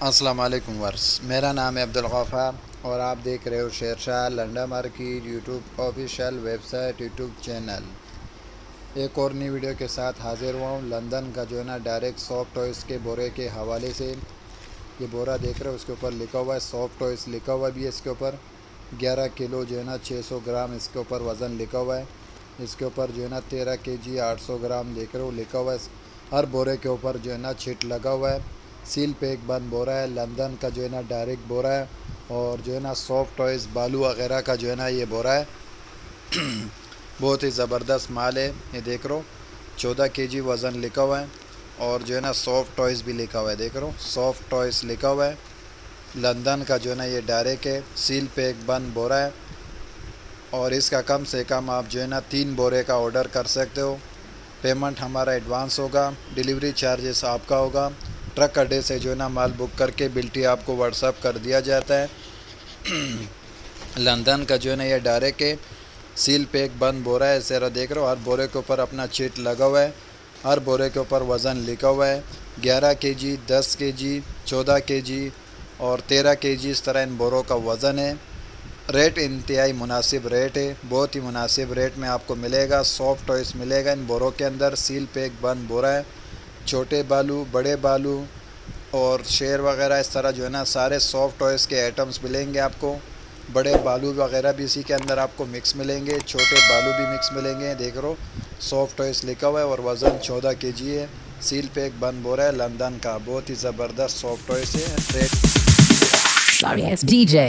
अस्सलाम वालेकुम वर्स, मेरा नाम है अब्दुल गफ़ार और आप देख रहे हो Shershah Landa market YouTube official website YouTube channel. एक और नई वीडियो के साथ हाज़िर हुआ हूँ। लंदन का जो है ना डायरेक्ट सॉफ्ट टॉयज़ के बोरे के हवाले से ये बोरा देख रहे हो, उसके ऊपर लिखा हुआ है सॉफ्ट टॉयज़ लिखा हुआ भी है। इसके ऊपर 11 किलो जो है ना 600 ग्राम इसके ऊपर वज़न लिखा हुआ है। इसके ऊपर जो है ना 13 केजी 800 ग्राम देख रहे हो लिखा हुआ है। हर बोरे के ऊपर जो है ना छिट लगा हुआ है। सील पैक बंद बोरा है, लंदन का जो है ना डायरेक्ट बोरा है और जो है ना सॉफ्ट टॉयज़ बालू वगैरह का जो है ना ये बोरा है। बहुत ही ज़बरदस्त माल है। ये देख रहे हो 14 केजी वज़न लिखा हुआ है और जो है ना सॉफ्ट टॉयज़ भी लिखा हुआ है। देख रहे हो सॉफ्ट टॉयज़ लिखा हुआ है। लंदन का जो है ना ये डायरेक्ट है, सील पैक बंद बोरा है और इसका कम से कम आप जो है ना 3 बोरे का ऑर्डर कर सकते हो। पेमेंट हमारा एडवांस होगा, डिलीवरी चार्जेस आपका होगा। ट्रक अड्डे से जो है ना माल बुक करके बिल्टी आपको व्हाट्सअप कर दिया जाता है। लंदन का जो है ना ये डायरेक्ट है, सील पैक बंद बोरा है। जरा देख रहे हो हर बोरे के ऊपर अपना चिट लगा हुआ है। हर बोरे के ऊपर वज़न लिखा हुआ है। 11 केजी, 10 केजी, 14 केजी और 13 केजी इस तरह इन बोरों का वज़न है। रेट इंतहाई मुनासिब रेट है, बहुत ही मुनासिब रेट में आपको मिलेगा। सॉफ्ट टॉयस मिलेगा इन बोरों के अंदर। सील पैक बंद बोरा है। छोटे बालू, बड़े बालू और शेर वगैरह इस तरह जो है ना सारे सॉफ्ट टॉयस के आइटम्स मिलेंगे आपको। बड़े बालू वगैरह भी इसी के अंदर आपको मिक्स मिलेंगे, छोटे बालू भी मिक्स मिलेंगे। देख रो सॉफ्ट टॉयस लिखा हुआ है और वज़न 14 केजी है। सील पैक बंद बोरा है, लंदन का बहुत ही ज़बरदस्त सॉफ्ट टॉयस है। Rate Sorry, it's DJ.